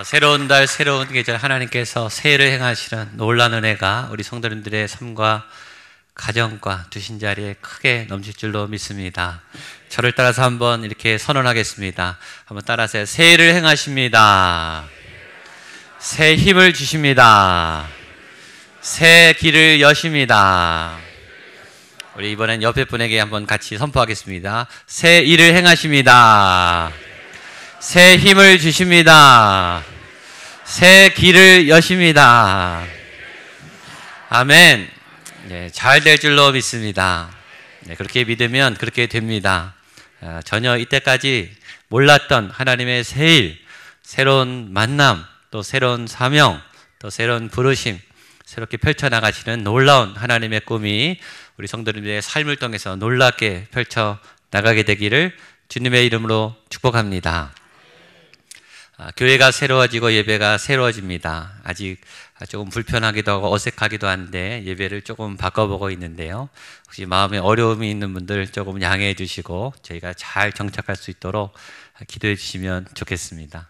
새로운 달, 새로운 계절 하나님께서 새해를 행하시는 놀라운 은혜가 우리 성도님들의 삶과 가정과 두신 자리에 크게 넘칠 줄로 믿습니다. 저를 따라서 한번 이렇게 선언하겠습니다. 한번 따라서 새해를 행하십니다. 새 힘을 주십니다. 새 길을 여십니다. 우리 이번엔 옆에 분에게 한번 같이 선포하겠습니다. 새 일을 행하십니다. 새 힘을 주십니다. 새 길을 여십니다. 아멘. 네, 잘 될 줄로 믿습니다. 네, 그렇게 믿으면 그렇게 됩니다. 전혀 이때까지 몰랐던 하나님의 새 일, 새로운 만남, 또 새로운 사명, 또 새로운 부르심, 새롭게 펼쳐나가시는 놀라운 하나님의 꿈이 우리 성도님들의 삶을 통해서 놀랍게 펼쳐나가게 되기를 주님의 이름으로 축복합니다. 교회가 새로워지고 예배가 새로워집니다. 아직 조금 불편하기도 하고 어색하기도 한데 예배를 조금 바꿔보고 있는데요. 혹시 마음에 어려움이 있는 분들 조금 양해해 주시고 저희가 잘 정착할 수 있도록 기도해 주시면 좋겠습니다.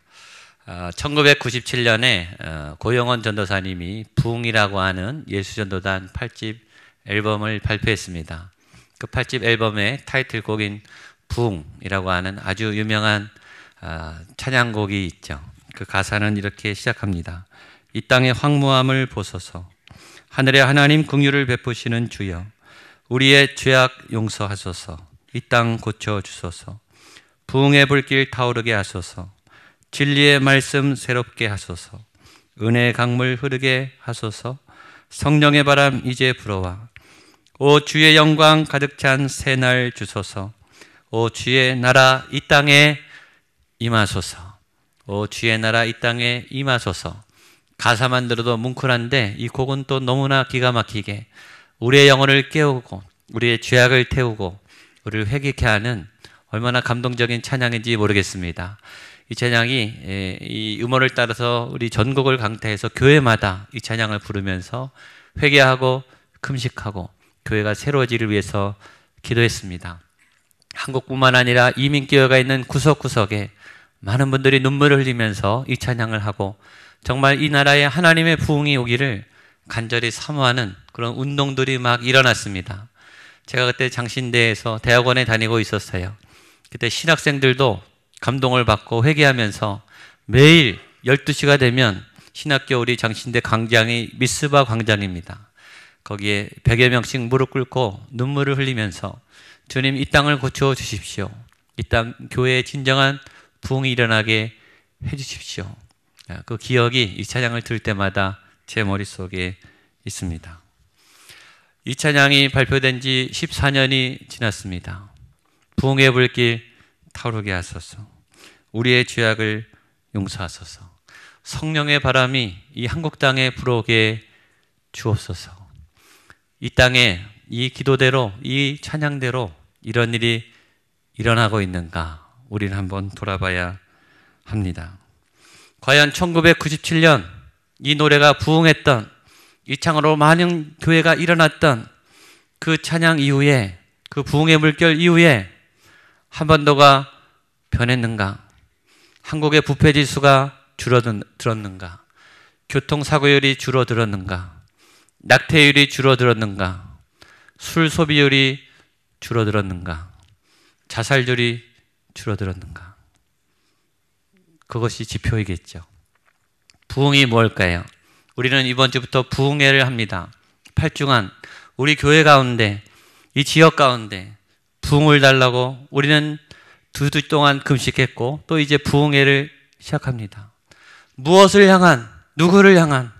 1997년에 고영원 전도사님이 부흥이라고 하는 예수전도단 8집 앨범을 발표했습니다. 그 8집 앨범의 타이틀곡인 부흥이라고 하는 아주 유명한 찬양곡이 있죠. 그 가사는 이렇게 시작합니다. 이 땅의 황무함을 보소서. 하늘에 하나님 긍휼을 베푸시는 주여, 우리의 죄악 용서하소서. 이 땅 고쳐주소서. 부흥의 불길 타오르게 하소서. 진리의 말씀 새롭게 하소서. 은혜의 강물 흐르게 하소서. 성령의 바람 이제 불어와. 오 주의 영광 가득 찬 새날 주소서. 오 주의 나라 이 땅에 임하소서. 오 주의 나라 이 땅에 임하소서. 가사만 들어도 뭉클한데 이 곡은 또 너무나 기가 막히게 우리의 영혼을 깨우고 우리의 죄악을 태우고 우리를 회개케 하는 얼마나 감동적인 찬양인지 모르겠습니다. 이 찬양이 이 음원을 따라서 우리 전국을 강타해서 교회마다 이 찬양을 부르면서 회개하고 금식하고 교회가 새로워지기를 위해서 기도했습니다. 한국뿐만 아니라 이민교회가 있는 구석구석에 많은 분들이 눈물을 흘리면서 이 찬양을 하고 정말 이 나라에 하나님의 부흥이 오기를 간절히 사모하는 그런 운동들이 막 일어났습니다. 제가 그때 장신대에서 대학원에 다니고 있었어요. 그때 신학생들도 감동을 받고 회개하면서 매일 12시가 되면 신학교 우리 장신대 광장이 미스바 광장입니다. 거기에 100여 명씩 무릎 꿇고 눈물을 흘리면서 주님 이 땅을 고쳐 주십시오. 이 땅 교회에 진정한 부흥이 일어나게 해 주십시오. 그 기억이 이 찬양을 들을 때마다 제 머릿속에 있습니다. 이 찬양이 발표된 지 14년이 지났습니다. 부흥의 불길 타오르게 하소서. 우리의 죄악을 용서하소서. 성령의 바람이 이 한국 땅에 불어오게 주옵소서. 이 땅에 이 기도대로 이 찬양대로 이런 일이 일어나고 있는가 우리는 한번 돌아봐야 합니다. 과연 1997년 이 노래가 부흥했던 이 창으로 많은 교회가 일어났던 그 찬양 이후에 그 부흥의 물결 이후에 한반도가 변했는가? 한국의 부패지수가 줄어들었는가? 교통사고율이 줄어들었는가? 낙태율이 줄어들었는가? 술 소비율이 줄어들었는가? 자살률이 줄어들었는가? 그것이 지표이겠죠. 부흥이 뭘까요? 우리는 이번 주부터 부흥회를 합니다. 8주간 우리 교회 가운데 이 지역 가운데 부흥을 달라고 우리는 2주 동안 금식했고 또 이제 부흥회를 시작합니다. 무엇을 향한, 누구를 향한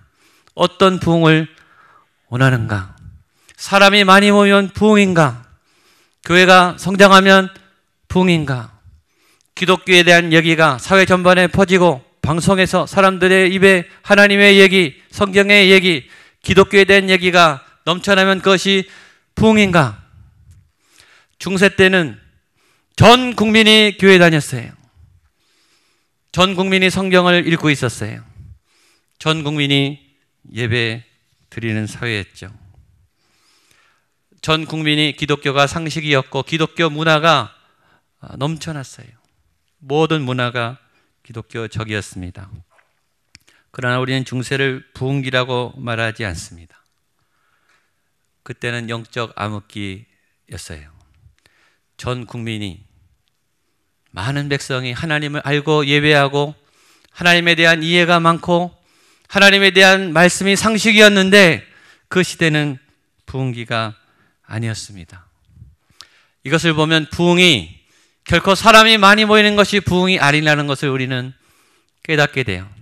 어떤 부흥을 원하는가? 사람이 많이 모이면 부흥인가? 교회가 성장하면 부흥인가? 기독교에 대한 얘기가 사회 전반에 퍼지고 방송에서 사람들의 입에 하나님의 얘기, 성경의 얘기, 기독교에 대한 얘기가 넘쳐나면 그것이 부흥인가? 중세 때는 전 국민이 교회 다녔어요. 전 국민이 성경을 읽고 있었어요. 전 국민이 예배 드리는 사회였죠. 전 국민이 기독교가 상식이었고 기독교 문화가 넘쳐났어요. 모든 문화가 기독교적이었습니다. 그러나 우리는 중세를 부흥기라고 말하지 않습니다. 그때는 영적 암흑기였어요. 전 국민이, 많은 백성이 하나님을 알고 예배하고 하나님에 대한 이해가 많고 하나님에 대한 말씀이 상식이었는데 그 시대는 부흥기가 아니었습니다. 이것을 보면 부흥이 결코 사람이 많이 모이는 것이 부흥이 아니라는 것을 우리는 깨닫게 돼요.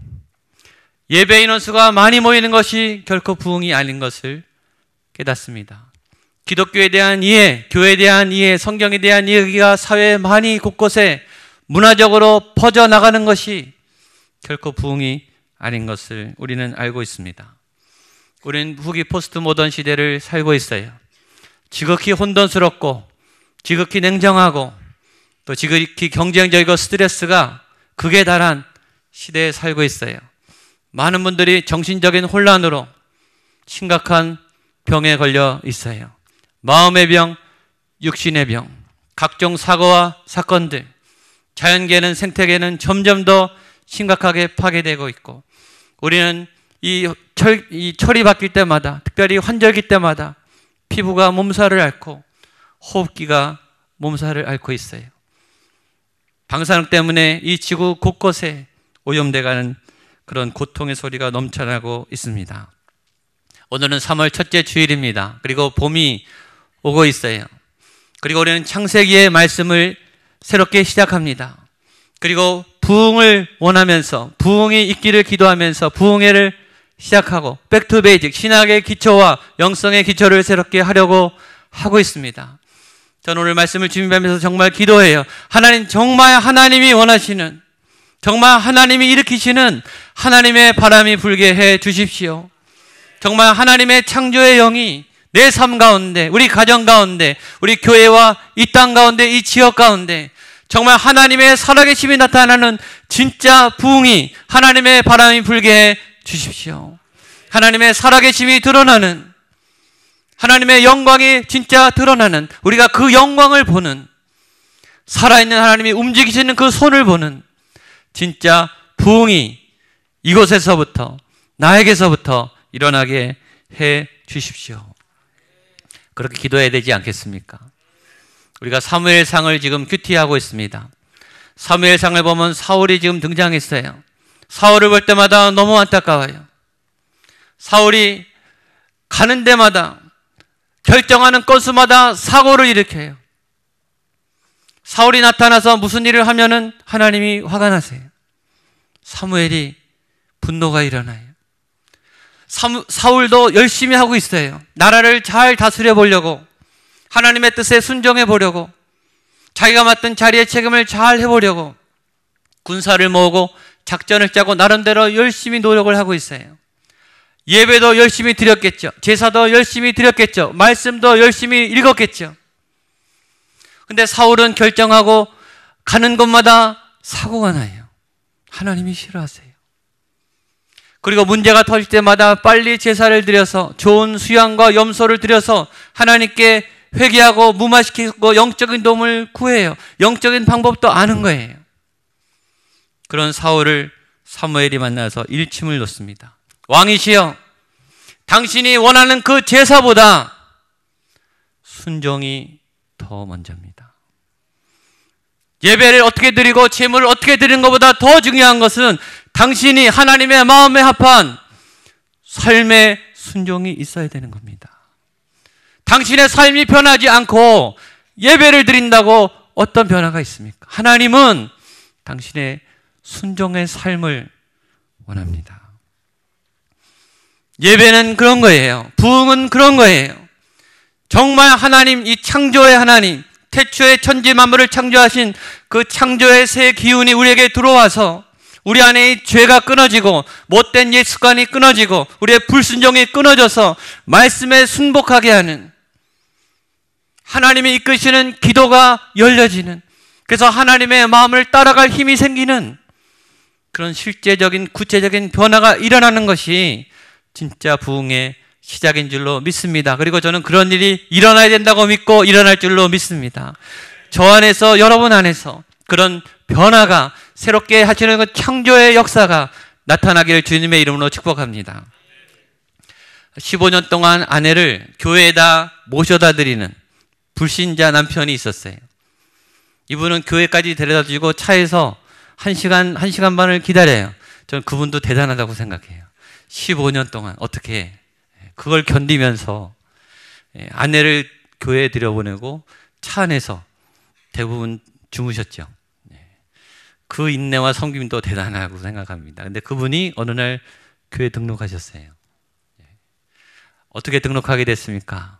예배 인원수가 많이 모이는 것이 결코 부흥이 아닌 것을 깨닫습니다. 기독교에 대한 이해, 교회에 대한 이해, 성경에 대한 이해가 사회에 많이 곳곳에 문화적으로 퍼져나가는 것이 결코 부흥이 아닌 것을 우리는 알고 있습니다. 우리는 후기 포스트 모던 시대를 살고 있어요. 지극히 혼돈스럽고 지극히 냉정하고 또 지극히 경쟁적이고 스트레스가 극에 달한 시대에 살고 있어요. 많은 분들이 정신적인 혼란으로 심각한 병에 걸려 있어요. 마음의 병, 육신의 병, 각종 사고와 사건들, 자연계는 생태계는 점점 더 심각하게 파괴되고 있고 우리는 이 철이 바뀔 때마다, 특별히 환절기 때마다 피부가 몸살을 앓고 호흡기가 몸살을 앓고 있어요. 방사능 때문에 이 지구 곳곳에 오염돼가는 그런 고통의 소리가 넘쳐나고 있습니다. 오늘은 3월 첫째 주일입니다. 그리고 봄이 오고 있어요. 그리고 우리는 창세기의 말씀을 새롭게 시작합니다. 그리고 부흥을 원하면서 부흥이 있기를 기도하면서 부흥회를 시작하고 백투 베이직, 신학의 기초와 영성의 기초를 새롭게 하려고 하고 있습니다. 저는 오늘 말씀을 준비하면서 정말 기도해요. 하나님, 정말 하나님이 원하시는, 정말 하나님이 일으키시는 하나님의 바람이 불게 해 주십시오. 정말 하나님의 창조의 영이 내 삶 가운데, 우리 가정 가운데, 우리 교회와 이 땅 가운데, 이 지역 가운데 정말 하나님의 살아계심이 나타나는 진짜 부흥이, 하나님의 바람이 불게 해 주십시오. 하나님의 살아계심이 드러나는, 하나님의 영광이 진짜 드러나는, 우리가 그 영광을 보는, 살아있는 하나님이 움직이시는 그 손을 보는 진짜 부흥이 이곳에서부터, 나에게서부터 일어나게 해 주십시오. 그렇게 기도해야 되지 않겠습니까? 우리가 사무엘상을 지금 큐티하고 있습니다. 사무엘상을 보면 사울이 지금 등장했어요. 사울을 볼 때마다 너무 안타까워요. 사울이 가는 데마다, 결정하는 건수마다 사고를 일으켜요. 사울이 나타나서 무슨 일을 하면은 하나님이 화가 나세요. 사무엘이 분노가 일어나요. 사울도 열심히 하고 있어요. 나라를 잘 다스려 보려고, 하나님의 뜻에 순종해 보려고, 자기가 맡은 자리의 책임을 잘 해보려고 군사를 모으고 작전을 짜고 나름대로 열심히 노력을 하고 있어요. 예배도 열심히 드렸겠죠. 제사도 열심히 드렸겠죠. 말씀도 열심히 읽었겠죠. 근데 사울은 결정하고 가는 곳마다 사고가 나요. 하나님이 싫어하세요. 그리고 문제가 터질 때마다 빨리 제사를 드려서 좋은 수양과 염소를 드려서 하나님께 회개하고 무마시키고 영적인 도움을 구해요. 영적인 방법도 아는 거예요. 그런 사울을 사무엘이 만나서 일침을 놓습니다. 왕이시여, 당신이 원하는 그 제사보다 순종이 더 먼저입니다. 예배를 어떻게 드리고 제물을 어떻게 드리는 것보다 더 중요한 것은 당신이 하나님의 마음에 합한 삶의 순종이 있어야 되는 겁니다. 당신의 삶이 변하지 않고 예배를 드린다고 어떤 변화가 있습니까? 하나님은 당신의 순종의 삶을 원합니다. 예배는 그런 거예요. 부흥은 그런 거예요. 정말 하나님, 이 창조의 하나님, 태초에 천지 만물을 창조하신 그 창조의 새 기운이 우리에게 들어와서 우리 안에 이 죄가 끊어지고 못된 옛 습관이 끊어지고 우리의 불순종이 끊어져서 말씀에 순복하게 하는, 하나님이 이끄시는 기도가 열려지는, 그래서 하나님의 마음을 따라갈 힘이 생기는 그런 실제적인 구체적인 변화가 일어나는 것이 진짜 부흥의 시작인 줄로 믿습니다. 그리고 저는 그런 일이 일어나야 된다고 믿고 일어날 줄로 믿습니다. 저 안에서, 여러분 안에서 그런 변화가, 새롭게 하시는 그 창조의 역사가 나타나기를 주님의 이름으로 축복합니다. 15년 동안 아내를 교회에다 모셔다 드리는 불신자 남편이 있었어요. 이분은 교회까지 데려다 주고 차에서 1시간 반을 기다려요. 저는 그분도 대단하다고 생각해요. 15년 동안 어떻게 그걸 견디면서 아내를 교회에 들여보내고 차 안에서 대부분 주무셨죠. 그 인내와 섬김도 대단하다고 생각합니다. 근데 그분이 어느 날 교회 등록하셨어요. 어떻게 등록하게 됐습니까?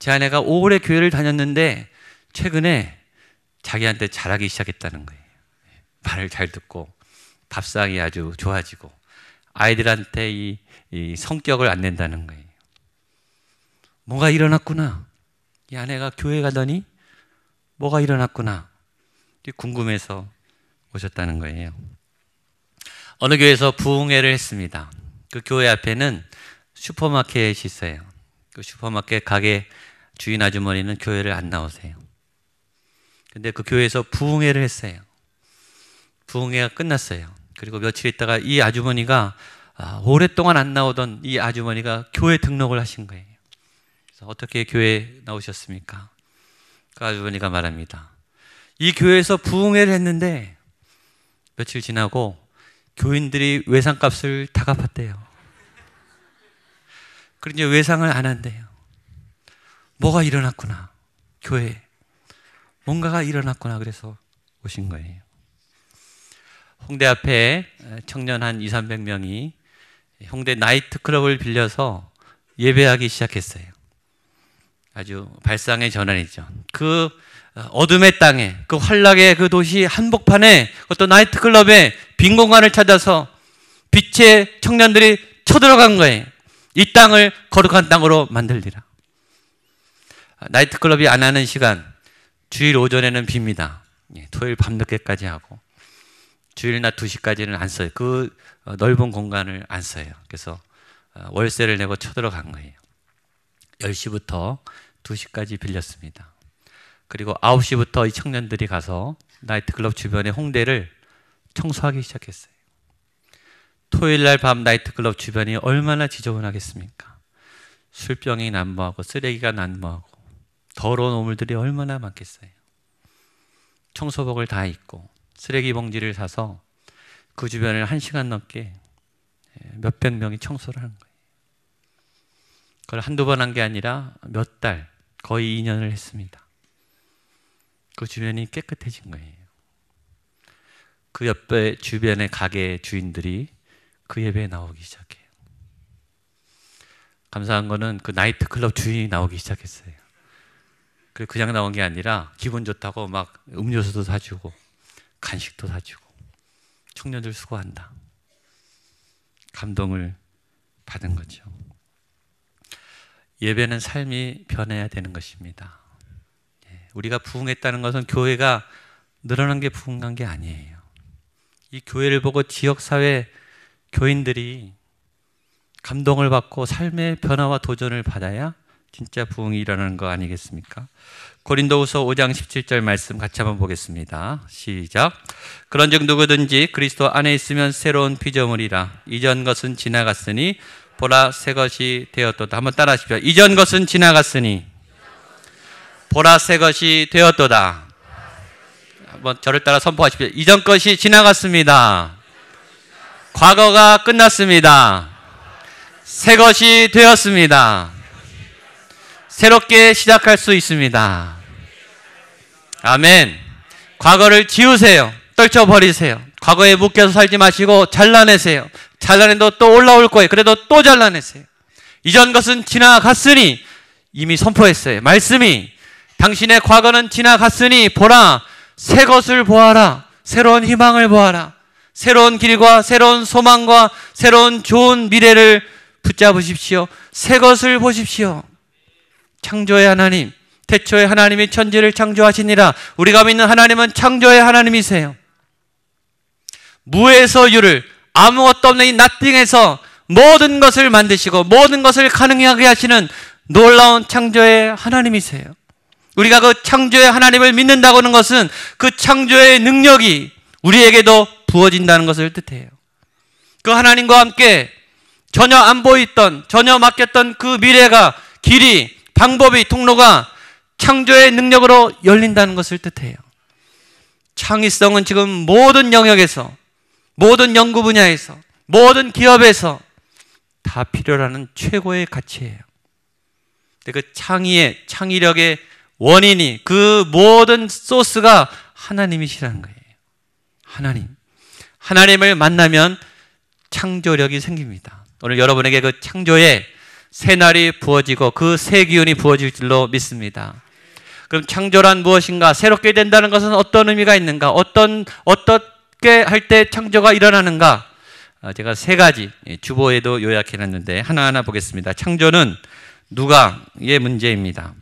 제 아내가 오래 교회를 다녔는데 최근에 자기한테 잘하기 시작했다는 거예요. 말을 잘 듣고 밥상이 아주 좋아지고 아이들한테 이 성격을 안 낸다는 거예요. 뭐가 일어났구나. 이 아내가 교회 가더니 뭐가 일어났구나. 궁금해서 오셨다는 거예요. 어느 교회에서 부흥회를 했습니다. 그 교회 앞에는 슈퍼마켓이 있어요. 그 슈퍼마켓 가게 주인 아주머니는 교회를 안 나오세요. 근데 그 교회에서 부흥회를 했어요. 부흥회가 끝났어요. 그리고 며칠 있다가 이 아주머니가 오랫동안 안 나오던 이 아주머니가 교회 등록을 하신 거예요. 그래서 어떻게 교회에 나오셨습니까? 그 아주머니가 말합니다. 이 교회에서 부흥회를 했는데 며칠 지나고 교인들이 외상값을 다 갚았대요. 그리고 이제 외상을 안 한대요. 뭐가 일어났구나. 교회에 뭔가가 일어났구나. 그래서 오신 거예요. 홍대 앞에 청년 한 200~300명이 홍대 나이트클럽을 빌려서 예배하기 시작했어요. 아주 발상의 전환이죠. 그 어둠의 땅에, 그 환락의 그 도시 한복판에 어떤 나이트클럽에 빈 공간을 찾아서 빛의 청년들이 쳐들어간 거예요. 이 땅을 거룩한 땅으로 만들리라. 나이트클럽이 안 하는 시간, 주일 오전에는 빕니다. 토요일 밤늦게까지 하고 주일 낮 2시까지는 안 써요. 그 넓은 공간을 안 써요. 그래서 월세를 내고 쳐들어간 거예요. 10시부터 2시까지 빌렸습니다. 그리고 9시부터 이 청년들이 가서 나이트클럽 주변의 홍대를 청소하기 시작했어요. 토요일 날 밤 나이트클럽 주변이 얼마나 지저분하겠습니까? 술병이 난무하고 쓰레기가 난무하고 더러운 오물들이 얼마나 많겠어요. 청소복을 다 입고 쓰레기 봉지를 사서 그 주변을 1시간 넘게 몇백 명이 청소를 하는 거예요. 그걸 한두 번 한 게 아니라 몇 달, 거의 2년을 했습니다. 그 주변이 깨끗해진 거예요. 그 옆에 주변의 가게 주인들이 그 예배에 나오기 시작해요. 감사한 거는 그 나이트클럽 주인이 나오기 시작했어요. 그냥 나온 게 아니라 기분 좋다고 막 음료수도 사주고 간식도 사주고 청년들 수고한다. 감동을 받은 거죠. 예배는 삶이 변해야 되는 것입니다. 우리가 부흥했다는 것은 교회가 늘어난 게 부흥한 게 아니에요. 이 교회를 보고 지역사회 교인들이 감동을 받고 삶의 변화와 도전을 받아야 진짜 부흥이 일어나는 거 아니겠습니까? 고린도후서 5장 17절 말씀 같이 한번 보겠습니다. 시작. 그런즉 누구든지 그리스도 안에 있으면 새로운 피조물이라. 이전 것은 지나갔으니 보라 새 것이 되었도다. 한번 따라 하십시오. 이전 것은 지나갔으니 보라 새 것이 되었도다. 한번 저를 따라 선포하십시오. 이전 것이 지나갔습니다. 과거가 끝났습니다. 새 것이 되었습니다. 새롭게 시작할 수 있습니다. 아멘. 과거를 지우세요. 떨쳐버리세요. 과거에 묶여서 살지 마시고 잘라내세요. 잘라내도 또 올라올 거예요. 그래도 또 잘라내세요. 이전 것은 지나갔으니 이미 선포했어요. 말씀이 당신의 과거는 지나갔으니 보라 새 것을 보아라. 새로운 희망을 보아라. 새로운 길과 새로운 소망과 새로운 좋은 미래를 붙잡으십시오. 새 것을 보십시오. 창조의 하나님, 태초에 하나님이 천지를 창조하시니라. 우리가 믿는 하나님은 창조의 하나님이세요. 무에서 유를, 아무것도 없는 이 나띵에서 모든 것을 만드시고 모든 것을 가능하게 하시는 놀라운 창조의 하나님이세요. 우리가 그 창조의 하나님을 믿는다고 하는 것은 그 창조의 능력이 우리에게도 부어진다는 것을 뜻해요. 그 하나님과 함께 전혀 안 보이던, 전혀 막혔던 그 미래가, 길이, 방법이, 통로가 창조의 능력으로 열린다는 것을 뜻해요. 창의성은 지금 모든 영역에서, 모든 연구 분야에서, 모든 기업에서 다 필요로 최고의 가치예요. 근데 그 창의력의 원인이, 그 모든 소스가 하나님이시라는 거예요. 하나님을 만나면 창조력이 생깁니다. 오늘 여러분에게 그 창조의 새날이 부어지고 그 새 기운이 부어질 줄로 믿습니다. 그럼 창조란 무엇인가? 새롭게 된다는 것은 어떤 의미가 있는가? 어떻게 할 때 창조가 일어나는가? 제가 세 가지 주보에도 요약해놨는데 하나하나 보겠습니다. 창조는 누가의 문제입니다.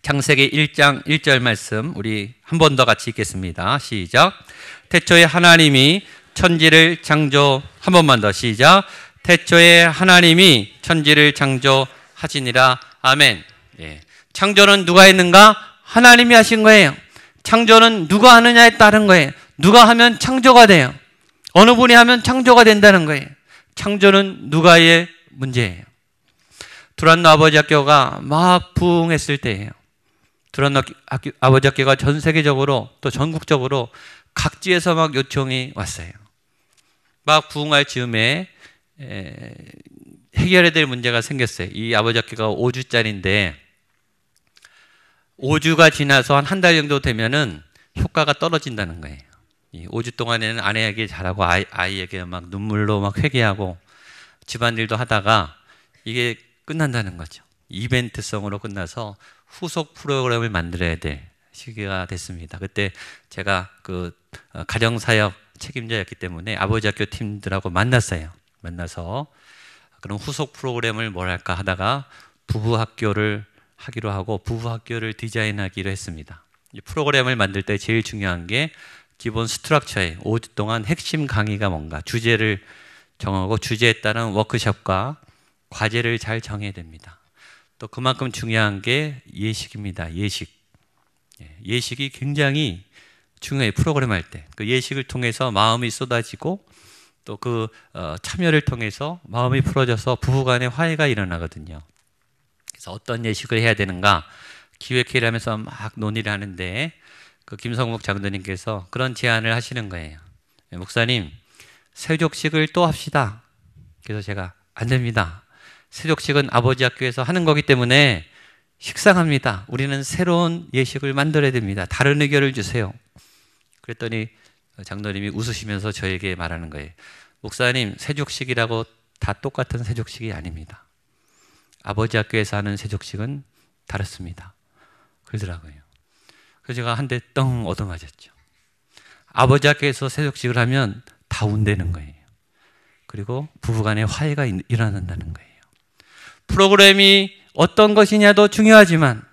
창세기 1장 1절 말씀 우리 한 번 더 같이 읽겠습니다. 시작. 태초에 하나님이 천지를 창조, 한 번만 더 시작. 태초에 하나님이 천지를 창조하시니라. 아멘. 예. 창조는 누가 했는가? 하나님이 하신 거예요. 창조는 누가 하느냐에 따른 거예요. 누가 하면 창조가 돼요. 어느 분이 하면 창조가 된다는 거예요. 창조는 누가의 문제예요. 두란노 아버지 학교가 막 부흥했을 때예요. 두란노 아버지 학교가 전 세계적으로 또 전국적으로 각지에서 막 요청이 왔어요. 막 부흥할 즈음에 해결해야 될 문제가 생겼어요. 이 아버지 학교가 5주짜리인데 5주가 지나서 한 달 정도 되면은 효과가 떨어진다는 거예요. 이 5주 동안에는 아내에게 잘하고 아이에게 막 눈물로 막 회개하고 집안일도 하다가 이게 끝난다는 거죠. 이벤트성으로 끝나서 후속 프로그램을 만들어야 될 시기가 됐습니다. 그때 제가 그 가정사역 책임자였기 때문에 아버지 학교 팀들하고 만나서 그럼 후속 프로그램을 뭘 할까 하다가 부부 학교를 하기로 하고 부부 학교를 디자인하기로 했습니다. 이 프로그램을 만들 때 제일 중요한 게 기본 스트럭처에 5주 동안 핵심 강의가 뭔가 주제를 정하고 주제에 따른 워크숍과 과제를 잘 정해야 됩니다. 또 그만큼 중요한 게 예식입니다. 예식이 굉장히 중요해요. 프로그램 할 때. 그 예식을 통해서 마음이 쏟아지고 또 그 참여를 통해서 마음이 풀어져서 부부간의 화해가 일어나거든요. 그래서 어떤 예식을 해야 되는가 기획회의를 하면서 막 논의를 하는데 그 김성목 장로님께서 그런 제안을 하시는 거예요. 목사님, 세족식을 또 합시다. 그래서 제가 안 됩니다. 세족식은 아버지 학교에서 하는 거기 때문에 식상합니다. 우리는 새로운 예식을 만들어야 됩니다. 다른 의견을 주세요. 그랬더니 장로님이 웃으시면서 저에게 말하는 거예요. 목사님, 세족식이라고 다 똑같은 세족식이 아닙니다. 아버지 학교에서 하는 세족식은 다릅니다. 그러더라고요. 그래서 제가 한 대 떵 얻어맞았죠. 아버지 학교에서 세족식을 하면 다 운대는 거예요. 그리고 부부간의 화해가 일어난다는 거예요. 프로그램이 어떤 것이냐도 중요하지만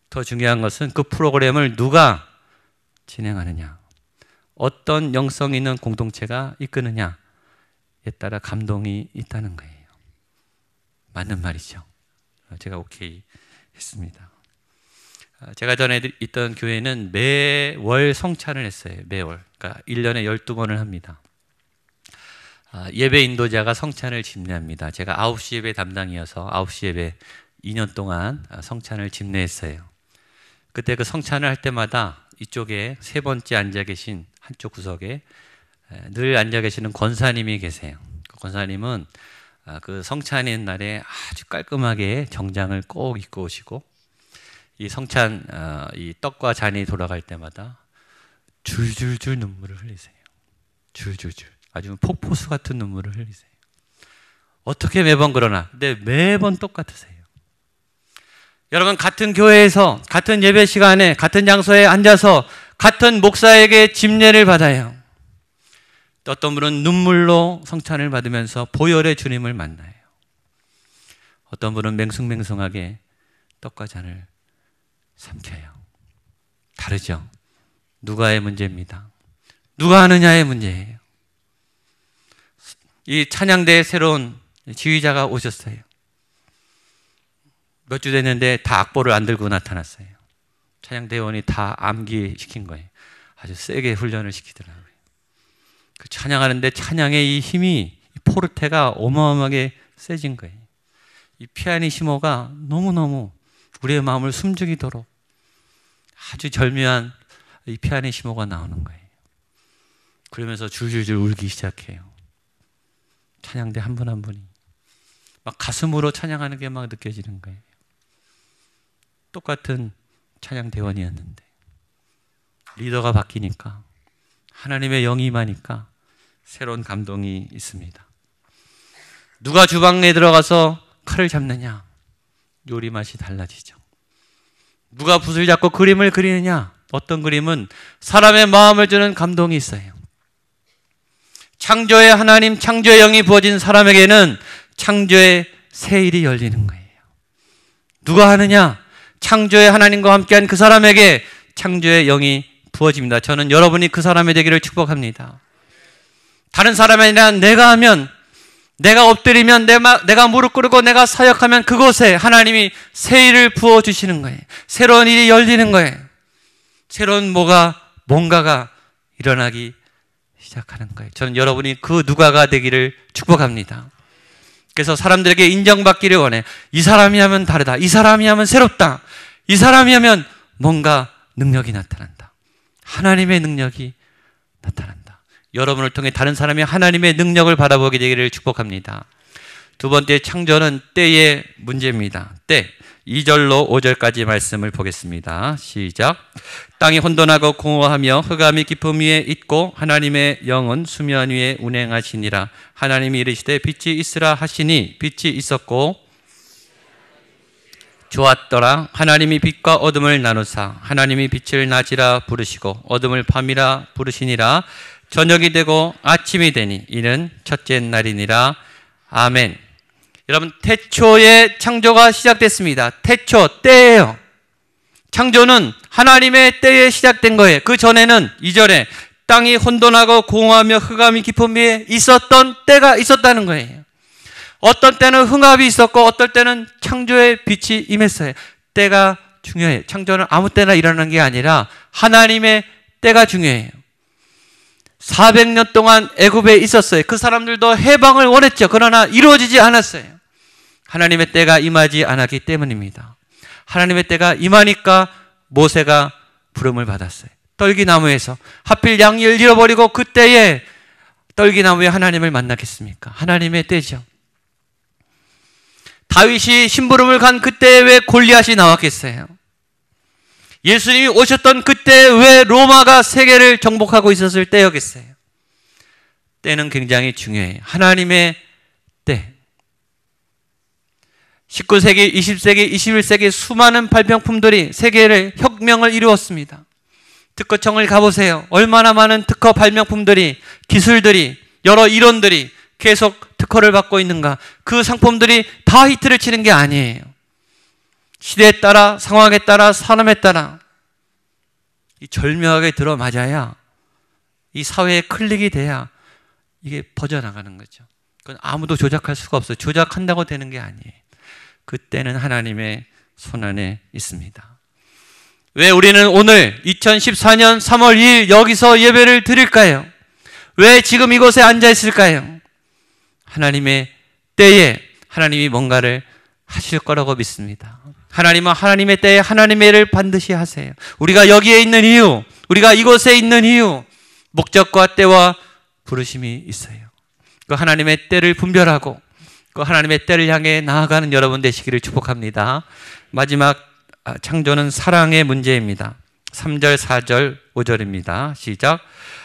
더 중요한 것은 그 프로그램을 누가 진행하느냐, 어떤 영성 있는 공동체가 이끄느냐에 따라 감동이 있다는 거예요. 맞는 말이죠. 제가 오케이 했습니다. 제가 전에 있던 교회는 매월 성찬을 했어요. 매월. 그러니까 1년에 12번을 합니다. 예배 인도자가 성찬을 집례합니다. 제가 9시 예배 담당이어서 9시 예배 2년 동안 성찬을 집례했어요. 그때 그 성찬을 할 때마다 이쪽에 세 번째 앉아 계신 한쪽 구석에 늘 앉아 계시는 권사님이 계세요. 그 권사님은 그 성찬의 날에 아주 깔끔하게 정장을 꼭 입고 오시고 이 성찬 이 떡과 잔이 돌아갈 때마다 줄줄줄 눈물을 흘리세요. 줄줄줄. 아주 폭포수 같은 눈물을 흘리세요. 어떻게 매번 그러나? 근데 매번 똑같으세요. 여러분, 같은 교회에서 같은 예배 시간에 같은 장소에 앉아서 같은 목사에게 집례를 받아요. 또 어떤 분은 눈물로 성찬을 받으면서 보혈의 주님을 만나요. 어떤 분은 맹숭맹숭하게 떡과 잔을 삼켜요. 다르죠? 누가의 문제입니다. 누가 하느냐의 문제예요. 이 찬양대에 새로운 지휘자가 오셨어요. 몇 주 됐는데 다 악보를 안 들고 나타났어요. 찬양대원이 다 암기시킨 거예요. 아주 세게 훈련을 시키더라고요. 그 찬양하는데 찬양의 이 힘이, 이 포르테가 어마어마하게 세진 거예요. 이 피아니시모가 너무너무 우리의 마음을 숨죽이도록 아주 절묘한 이 피아니시모가 나오는 거예요. 그러면서 줄줄줄 울기 시작해요. 찬양대 한 분 한 분이 막 가슴으로 찬양하는 게 막 느껴지는 거예요. 똑같은 찬양대원이었는데 리더가 바뀌니까, 하나님의 영이 임하니까 새로운 감동이 있습니다. 누가 주방에 들어가서 칼을 잡느냐, 요리 맛이 달라지죠. 누가 붓을 잡고 그림을 그리느냐, 어떤 그림은 사람의 마음을 주는 감동이 있어요. 창조의 하나님, 창조의 영이 부어진 사람에게는 창조의 새 일이 열리는 거예요. 누가 하느냐? 창조의 하나님과 함께한 그 사람에게 창조의 영이 부어집니다. 저는 여러분이 그 사람이 되기를 축복합니다. 다른 사람이 아니라 내가 하면, 내가 엎드리면, 내가 무릎 꿇고 내가 사역하면 그곳에 하나님이 새 일을 부어주시는 거예요. 새로운 일이 열리는 거예요. 새로운 뭔가가 일어나기 시작하는 거예요. 저는 여러분이 그 누가가 되기를 축복합니다. 그래서 사람들에게 인정받기를 원해. 이 사람이 하면 다르다. 이 사람이 하면 새롭다. 이 사람이 하면 뭔가 능력이 나타난다. 하나님의 능력이 나타난다. 여러분을 통해 다른 사람이 하나님의 능력을 바라보게 되기를 축복합니다. 두 번째, 창조는 때의 문제입니다. 때. 2절로 5절까지 말씀을 보겠습니다. 시작. 땅이 혼돈하고 공허하며 흑암이 깊음 위에 있고 하나님의 영은 수면 위에 운행하시니라. 하나님이 이르시되 빛이 있으라 하시니 빛이 있었고 좋았더라. 하나님이 빛과 어둠을 나누사 하나님이 빛을 낮이라 부르시고 어둠을 밤이라 부르시니라. 저녁이 되고 아침이 되니 이는 첫째 날이니라. 아멘. 여러분, 태초에 창조가 시작됐습니다. 태초, 때예요. 창조는 하나님의 때에 시작된 거예요. 그 전에는 2절에 땅이 혼돈하고 공허하며 흑암이 깊은 위에 있었던 때가 있었다는 거예요. 어떤 때는 흑암이 있었고 어떨 때는 창조의 빛이 임했어요. 때가 중요해요. 창조는 아무 때나 일어나는 게 아니라 하나님의 때가 중요해요. 400년 동안 애굽에 있었어요. 그 사람들도 해방을 원했죠. 그러나 이루어지지 않았어요. 하나님의 때가 임하지 않았기 때문입니다. 하나님의 때가 임하니까 모세가 부름을 받았어요. 떨기나무에서 하필 양을 잃어버리고 그때에 떨기나무에 하나님을 만나겠습니까? 하나님의 때죠. 다윗이 심부름을 간 그때에 왜 골리앗이 나왔겠어요? 예수님이 오셨던 그때에 왜 로마가 세계를 정복하고 있었을 때였겠어요? 때는 굉장히 중요해요. 하나님의 때. 19세기, 20세기, 21세기 수많은 발명품들이 세계를 혁명을 이루었습니다. 특허청을 가보세요. 얼마나 많은 특허 발명품들이, 기술들이, 여러 이론들이 계속 특허를 받고 있는가. 그 상품들이 다 히트를 치는 게 아니에요. 시대에 따라, 상황에 따라, 사람에 따라 이 절묘하게 들어맞아야, 이 사회에 클릭이 돼야 이게 퍼져나가는 거죠. 그건 아무도 조작할 수가 없어요. 조작한다고 되는 게 아니에요. 그때는 하나님의 손안에 있습니다. 왜 우리는 오늘 2014년 3월 2일 여기서 예배를 드릴까요? 왜 지금 이곳에 앉아 있을까요? 하나님의 때에 하나님이 뭔가를 하실 거라고 믿습니다. 하나님은 하나님의 때에 하나님의 일을 반드시 하세요. 우리가 여기에 있는 이유, 우리가 이곳에 있는 이유, 목적과 때와 부르심이 있어요. 그 하나님의 때를 분별하고 그 하나님의 때를 향해 나아가는 여러분 되시기를 축복합니다. 마지막 창조는 사랑의 문제입니다. 3절, 4절, 5절입니다. 시작.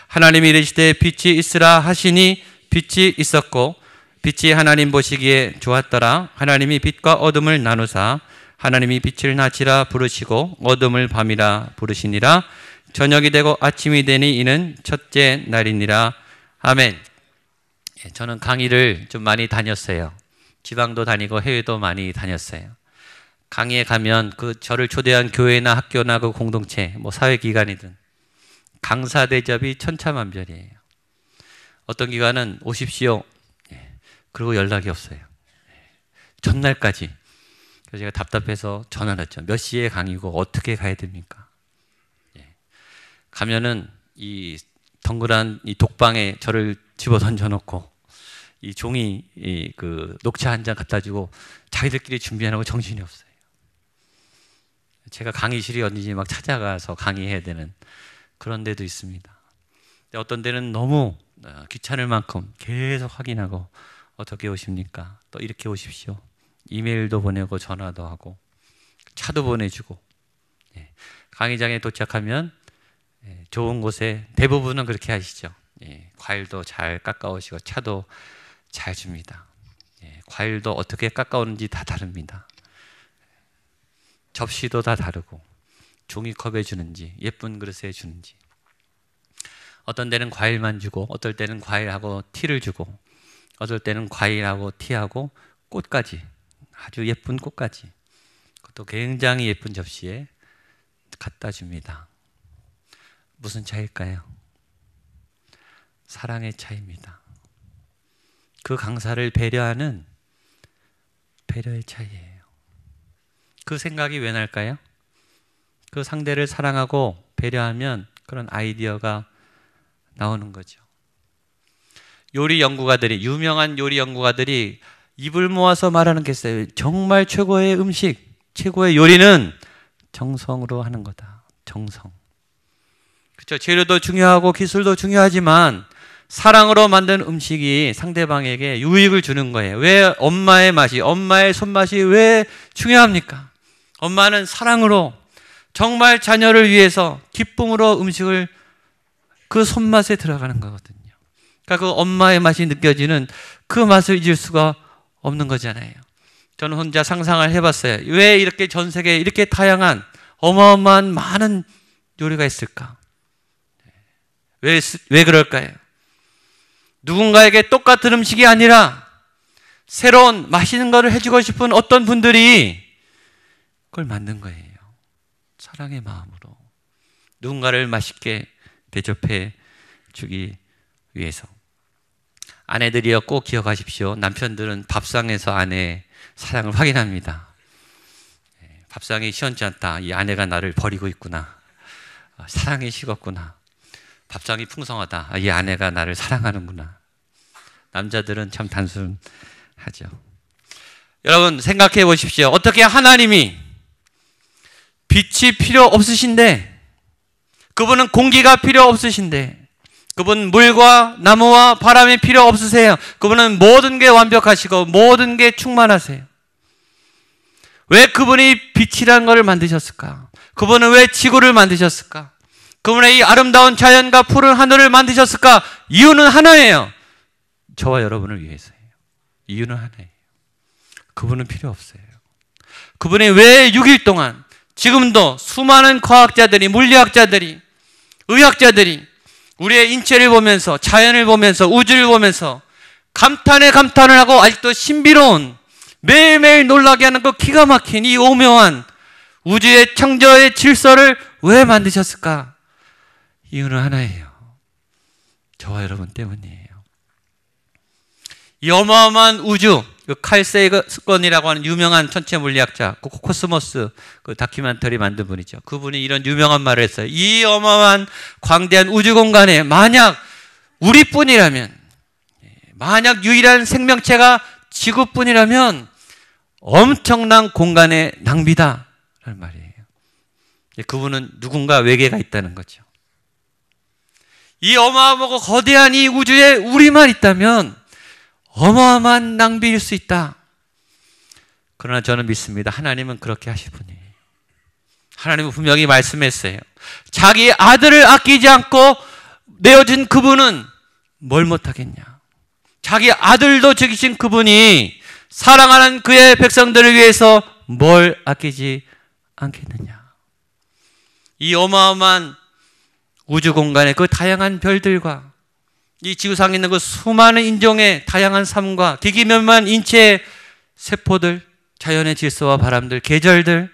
하나님이 이르시되 빛이 있으라 하시니 빛이 있었고 빛이 하나님 보시기에 좋았더라. 하나님이 빛과 어둠을 나누사 하나님이 빛을 낮이라 부르시고 어둠을 밤이라 부르시니라. 저녁이 되고 아침이 되니 이는 첫째 날이니라. 아멘. 저는 강의를 좀 많이 다녔어요. 지방도 다니고 해외도 많이 다녔어요. 강의에 가면 그 저를 초대한 교회나 학교나 그 공동체, 뭐 사회기관이든 강사 대접이 천차만별이에요. 어떤 기관은 오십시오. 그리고 연락이 없어요. 전날까지. 그래서 제가 답답해서 전화를 했죠. 몇 시에 강의고 어떻게 가야 됩니까? 가면은 이 덩그란 이 독방에 저를 집어 던져놓고 이 종이 그 녹차 한 잔 갖다 주고 자기들끼리 준비하는 거 정신이 없어요. 제가 강의실이 어딘지 막 찾아가서 강의해야 되는 그런 데도 있습니다. 어떤 데는 너무 귀찮을 만큼 계속 확인하고 어떻게 오십니까? 또 이렇게 오십시오. 이메일도 보내고 전화도 하고 차도 보내주고 강의장에 도착하면 좋은 곳에 대부분은 그렇게 하시죠. 과일도 잘 깎아오시고 차도 잘 줍니다. 과일도 어떻게 깎아오는지 다 다릅니다. 접시도 다 다르고 종이컵에 주는지 예쁜 그릇에 주는지 어떤 데는 과일만 주고 어떨 때는 과일하고 티를 주고 어떨 때는 과일하고 티하고 꽃까지 아주 예쁜 꽃까지 그것도 굉장히 예쁜 접시에 갖다 줍니다. 무슨 차이일까요? 사랑의 차이입니다. 그 강사를 배려하는 배려의 차이예요. 그 생각이 왜 날까요? 그 상대를 사랑하고 배려하면 그런 아이디어가 나오는 거죠. 요리 연구가들이 유명한 요리 연구가들이 입을 모아서 말하는 게 있어요. 정말 최고의 음식, 최고의 요리는 정성으로 하는 거다. 정성. 그렇죠. 재료도 중요하고 기술도 중요하지만 사랑으로 만든 음식이 상대방에게 유익을 주는 거예요. 왜 엄마의 맛이, 엄마의 손맛이 왜 중요합니까? 엄마는 사랑으로 정말 자녀를 위해서 기쁨으로 음식을 그 손맛에 들어가는 거거든요. 그러니까 그 엄마의 맛이 느껴지는 그 맛을 잊을 수가 없는 거잖아요. 저는 혼자 상상을 해봤어요. 왜 이렇게 전 세계에 이렇게 다양한 어마어마한 많은 요리가 있을까? 왜 그럴까요? 누군가에게 똑같은 음식이 아니라 새로운 맛있는 것을 해주고 싶은 어떤 분들이 그걸 만든 거예요. 사랑의 마음으로 누군가를 맛있게 대접해 주기 위해서. 아내들이여 꼭 기억하십시오. 남편들은 밥상에서 아내의 사랑을 확인합니다. 밥상이 시원치 않다. 이 아내가 나를 버리고 있구나. 사랑이 식었구나. 밥상이 풍성하다. 이 아내가 나를 사랑하는구나. 남자들은 참 단순하죠. 여러분 생각해 보십시오. 어떻게 하나님이 빛이 필요 없으신데, 그분은 공기가 필요 없으신데, 그분은 물과 나무와 바람이 필요 없으세요. 그분은 모든 게 완벽하시고 모든 게 충만하세요. 왜 그분이 빛이라는 것을 만드셨을까? 그분은 왜 지구를 만드셨을까? 그분의 이 아름다운 자연과 푸른 하늘을 만드셨을까? 이유는 하나예요. 저와 여러분을 위해서예요. 이유는 하나예요. 그분은 필요 없어요. 그분이 왜 6일 동안 지금도 수많은 과학자들이, 물리학자들이, 의학자들이 우리의 인체를 보면서, 자연을 보면서, 우주를 보면서 감탄을 하고 아직도 신비로운, 매일매일 놀라게 하는 그 기가 막힌 이 오묘한 우주의 창조의 질서를 왜 만드셨을까? 이유는 하나예요. 저와 여러분 때문이에요. 이 어마어마한 우주, 그 칼 세이건이라고 하는 유명한 천체 물리학자, 그 코스모스 그 다큐멘터리 만든 분이죠. 그분이 이런 유명한 말을 했어요. 이 어마어마한 광대한 우주 공간에 만약 우리뿐이라면, 만약 유일한 생명체가 지구뿐이라면 엄청난 공간의 낭비다 라는 말이에요. 그분은 누군가 외계가 있다는 거죠. 이 어마어마하고 거대한 이 우주에 우리만 있다면 어마어마한 낭비일 수 있다. 그러나 저는 믿습니다. 하나님은 그렇게 하실 분이에요. 하나님은 분명히 말씀했어요. 자기 아들을 아끼지 않고 내어준 그분은 뭘 못하겠냐. 자기 아들도 죽이신 그분이 사랑하는 그의 백성들을 위해서 뭘 아끼지 않겠느냐. 이 어마어마한 우주 공간의 그 다양한 별들과 이 지구상에 있는 그 수많은 인종의 다양한 삶과 기기면만 인체의 세포들, 자연의 질서와 바람들, 계절들,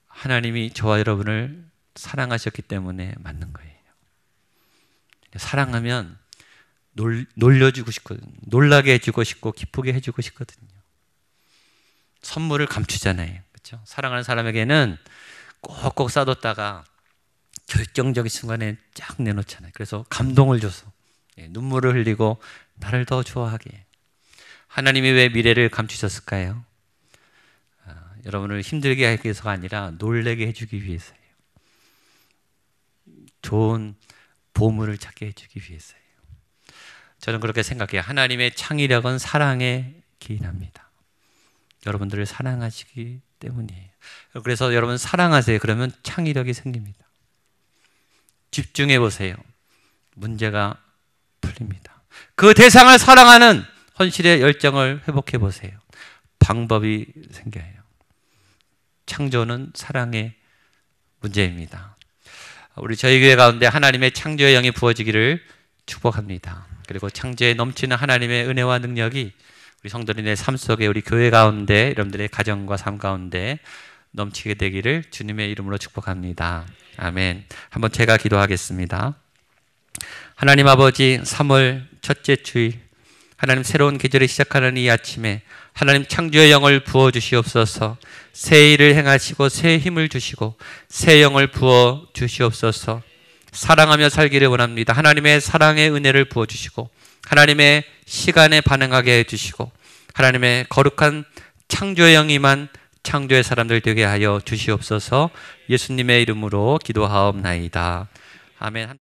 하나님이 저와 여러분을 사랑하셨기 때문에 만든 거예요. 사랑하면 놀려주고 싶거든요. 놀라게 해주고 싶고 기쁘게 해주고 싶거든요. 선물을 감추잖아요. 그렇죠? 사랑하는 사람에게는 꼭꼭 싸뒀다가 결정적인 순간에 쫙 내놓잖아요. 그래서 감동을 줘서 눈물을 흘리고 나를 더 좋아하게 해요. 하나님이 왜 미래를 감추셨을까요? 여러분을 힘들게 하기 위해서가 아니라 놀라게 해주기 위해서예요. 좋은 보물을 찾게 해주기 위해서예요. 저는 그렇게 생각해요. 하나님의 창의력은 사랑에 기인합니다. 여러분들을 사랑하시기 때문이에요. 그래서 여러분 사랑하세요. 그러면 창의력이 생깁니다. 집중해 보세요. 문제가 풀립니다. 그 대상을 사랑하는 헌신의 열정을 회복해 보세요. 방법이 생겨요. 창조는 사랑의 문제입니다. 우리 저희 교회 가운데 하나님의 창조의 영이 부어지기를 축복합니다. 그리고 창조에 넘치는 하나님의 은혜와 능력이 우리 성도님의 삶 속에, 우리 교회 가운데, 여러분들의 가정과 삶 가운데 넘치게 되기를 주님의 이름으로 축복합니다. 아멘. 한번 제가 기도하겠습니다. 하나님 아버지, 3월 첫째 주일, 하나님 새로운 계절을 시작하는 이 아침에 하나님 창조의 영을 부어 주시옵소서. 새 일을 행하시고 새 힘을 주시고 새 영을 부어 주시옵소서. 사랑하며 살기를 원합니다. 하나님의 사랑의 은혜를 부어 주시고 하나님의 시간에 반응하게 해주시고 하나님의 거룩한 창조의 영이만 창조의 사람들 되게 하여 주시옵소서. 예수님의 이름으로 기도하옵나이다. 아멘.